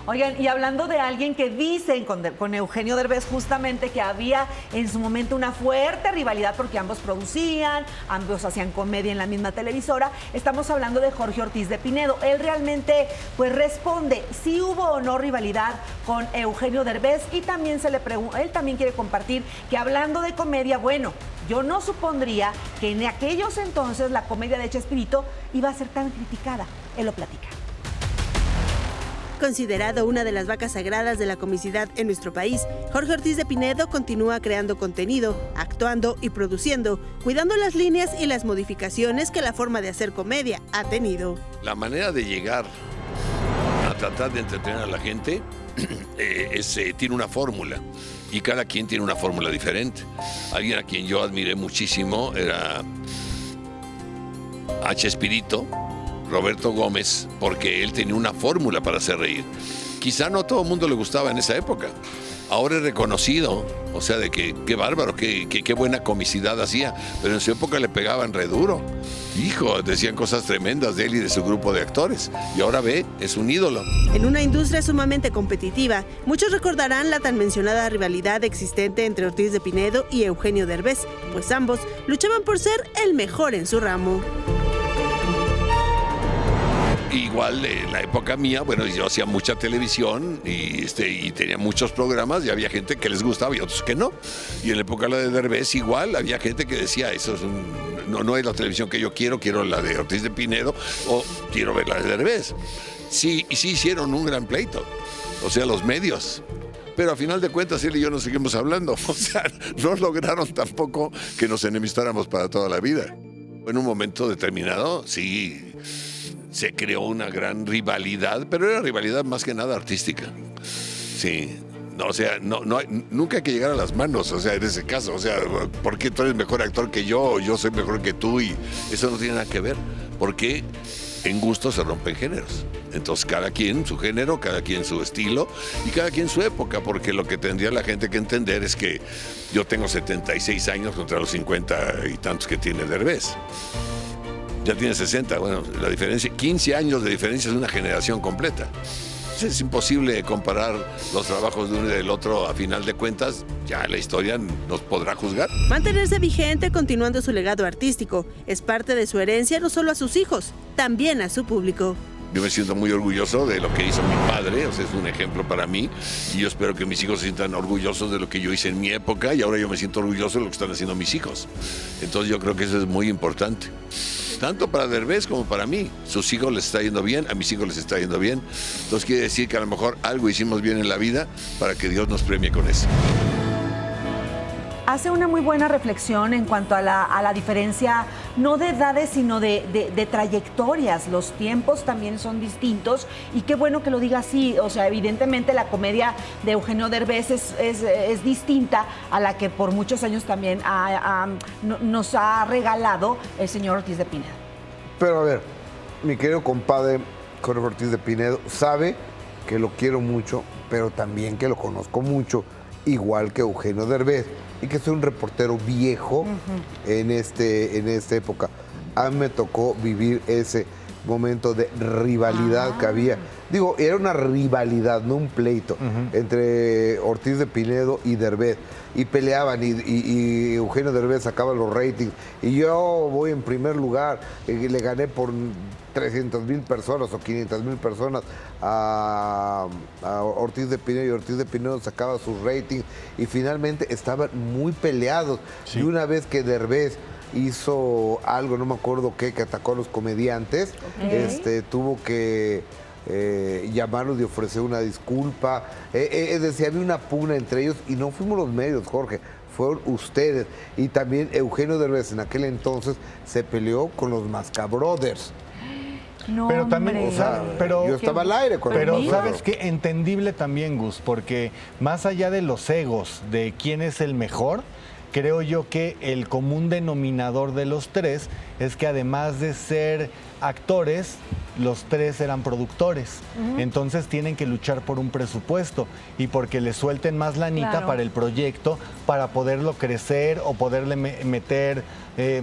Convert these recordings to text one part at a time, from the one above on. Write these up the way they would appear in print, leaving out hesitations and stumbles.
Oigan, y hablando de alguien que dicen con Eugenio Derbez justamente que había en su momento una fuerte rivalidad porque ambos producían, ambos hacían comedia en la misma televisora, estamos hablando de Jorge Ortiz de Pinedo. Él realmente pues responde si hubo o no rivalidad con Eugenio Derbez y también él también quiere compartir que hablando de comedia, bueno, yo no supondría que en aquellos entonces la comedia de Chespirito iba a ser tan criticada. Él lo platica. Considerado una de las vacas sagradas de la comicidad en nuestro país, Jorge Ortiz de Pinedo continúa creando contenido, actuando y produciendo, cuidando las líneas y las modificaciones que la forma de hacer comedia ha tenido. La manera de llegar a tratar de entretener a la gente tiene una fórmula y cada quien tiene una fórmula diferente. Alguien a quien yo admiré muchísimo era a Chespirito, Roberto Gómez, porque él tenía una fórmula para hacer reír. Quizá no a todo el mundo le gustaba en esa época. Ahora es reconocido, o sea, de que qué bárbaro, qué buena comicidad hacía, pero en su época le pegaban re duro. Hijo, decían cosas tremendas de él y de su grupo de actores. Y ahora es un ídolo. En una industria sumamente competitiva, muchos recordarán la tan mencionada rivalidad existente entre Ortiz de Pinedo y Eugenio Derbez, pues ambos luchaban por ser el mejor en su ramo. Igual en la época mía, bueno, yo hacía mucha televisión y tenía muchos programas y había gente que les gustaba y otros que no. Y en la época de Derbez igual había gente que decía, eso es no es la televisión que yo quiero la de Ortiz de Pinedo o quiero ver la de Derbez. Sí, y sí hicieron un gran pleito, o sea, los medios. Pero a final de cuentas él y yo nos seguimos hablando, o sea, no lograron tampoco que nos enemistáramos para toda la vida. En un momento determinado, sí, se creó una gran rivalidad, pero era rivalidad más que nada artística. Sí, no, o sea, nunca hay que llegar a las manos, o sea, en ese caso, o sea, ¿por qué tú eres mejor actor que yo soy mejor que tú? Y eso no tiene nada que ver, porque en gusto se rompen géneros. Entonces cada quien su género, cada quien su estilo y cada quien su época, porque lo que tendría la gente que entender es que yo tengo 76 años contra los 50 y tantos que tiene Derbez. Ya tiene 60, bueno, la diferencia, 15 años de diferencia es una generación completa. Es imposible comparar los trabajos de uno y del otro, a final de cuentas, ya la historia nos podrá juzgar. Mantenerse vigente continuando su legado artístico es parte de su herencia no solo a sus hijos, también a su público. Yo me siento muy orgulloso de lo que hizo mi padre, o sea, es un ejemplo para mí y yo espero que mis hijos se sientan orgullosos de lo que yo hice en mi época y ahora yo me siento orgulloso de lo que están haciendo mis hijos. Entonces yo creo que eso es muy importante. Tanto para Derbez como para mí. Sus hijos les está yendo bien, a mis hijos les está yendo bien. Entonces quiere decir que a lo mejor algo hicimos bien en la vida para que Dios nos premie con eso. Hace una muy buena reflexión en cuanto a la diferencia, no de edades, sino de trayectorias. Los tiempos también son distintos y qué bueno que lo diga así. O sea, evidentemente la comedia de Eugenio Derbez es distinta a la que por muchos años también nos ha regalado el señor Ortiz de Pinedo. Pero a ver, mi querido compadre Jorge Ortiz de Pinedo sabe que lo quiero mucho, pero también que lo conozco mucho, igual que Eugenio Derbez, y que soy un reportero viejo en esta época. A mí me tocó vivir ese momento de rivalidad que había. Digo, era una rivalidad, no un pleito, entre Ortiz de Pinedo y Derbez. Y peleaban, y Eugenio Derbez sacaba los ratings. Y yo voy en primer lugar, le gané por 300,000 personas o 500,000 personas a Ortiz de Pinedo, y Ortiz de Pinedo sacaba sus ratings. Y finalmente estaban muy peleados. Sí. Y una vez que Derbez hizo algo, no me acuerdo qué, que atacó a los comediantes, tuvo que llamarlos y ofrecer una disculpa. Es decir, había una pugna entre ellos y no fuimos los medios, Jorge, fueron ustedes. Y también Eugenio Derbez en aquel entonces se peleó con los Mascabrothers. No, pero también, o sea, yo estaba al aire cuando pero sabes que entendible también, Gus, porque más allá de los egos de quién es el mejor, creo yo que el común denominador de los tres es que además de ser actores, los tres eran productores. Entonces tienen que luchar por un presupuesto y porque le suelten más lanita para el proyecto, para poderlo crecer o poderle meter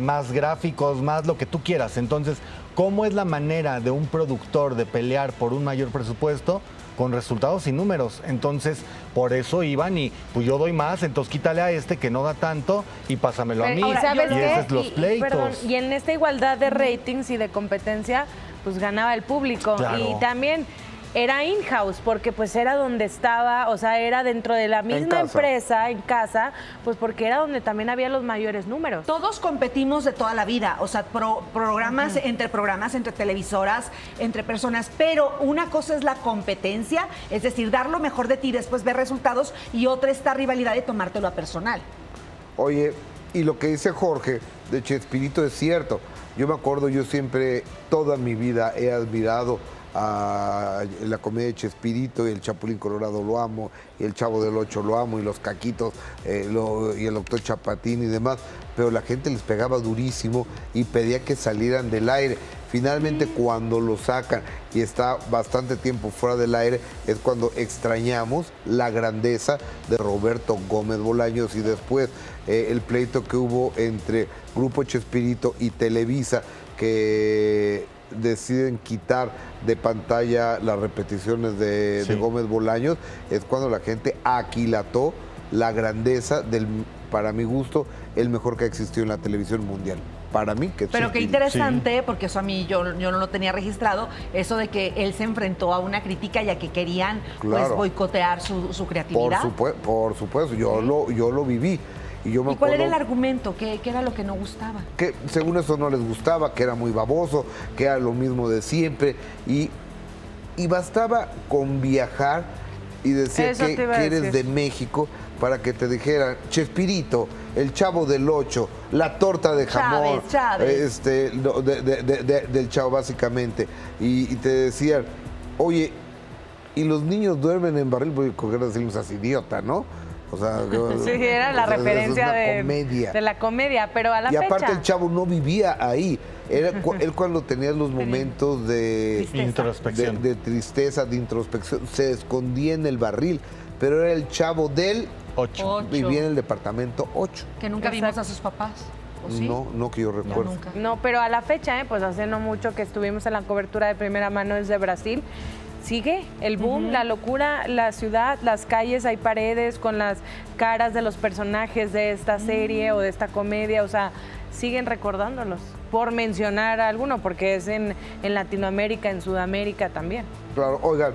más gráficos, más lo que tú quieras. Entonces, ¿cómo es la manera de un productor de pelear por un mayor presupuesto? con resultados y números. Entonces, por eso iban y pues yo doy más, entonces quítale a este que no da tanto y pásamelo a mí. ¿Y sabes y qué? esos los pleitos. Perdón, y en esta igualdad de ratings y de competencia, pues ganaba el público. Claro. Y también era in-house, porque pues era donde estaba, o sea, era dentro de la misma empresa, en casa, pues porque era donde también había los mayores números. Todos competimos de toda la vida, o sea, programas, entre televisoras, entre personas, pero una cosa es la competencia, es decir, dar lo mejor de ti, después ver resultados, y otra esta rivalidad de tomártelo a personal. Oye, y lo que dice Jorge de Chespirito es cierto. Yo me acuerdo, yo siempre, toda mi vida he admirado a la comedia de Chespirito, y el Chapulín Colorado lo amo, y el Chavo del Ocho lo amo, y los Caquitos, y el Doctor Chapatín y demás, pero la gente les pegaba durísimo y pedía que salieran del aire. Finalmente, cuando lo sacan y está bastante tiempo fuera del aire, es cuando extrañamos la grandeza de Roberto Gómez Bolaños, y después el pleito que hubo entre Grupo Chespirito y Televisa, que deciden quitar de pantalla las repeticiones de Gómez Bolaños, es cuando la gente aquilató la grandeza del, para mi gusto, el mejor que ha existido en la televisión mundial. Para mí, que pero qué interesante, porque eso a mí yo no lo tenía registrado, eso de que él se enfrentó a una crítica y a que querían pues boicotear su creatividad. Por supuesto, yo lo viví. ¿Y cuál era el argumento? ¿Qué era lo que no gustaba? Que según eso no les gustaba, que era muy baboso, que era lo mismo de siempre. Y bastaba con viajar y decir que eres de México para que te dijeran Chespirito, el Chavo del Ocho, la torta de jamón, Chávez. Del Chavo básicamente. Y te decían, oye, y los niños duermen en barril, porque eran decirles así, idiota, ¿no? O sea, sí, era la referencia de la comedia, pero a la fecha. Y aparte el Chavo no vivía ahí. Él cuando tenía los momentos de introspección, de tristeza, de introspección, se escondía en el barril, pero era el Chavo del 8. Vivía en el departamento 8. Que nunca vimos a sus papás. ¿O sí? No que yo recuerdo. No, pero a la fecha, pues hace no mucho que estuvimos en la cobertura de primera mano desde Brasil. Sigue el boom, la locura, la ciudad, las calles, hay paredes con las caras de los personajes de esta serie o de esta comedia, o sea, siguen recordándolos, por mencionar alguno, porque es en Latinoamérica, en Sudamérica también. Claro, oigan,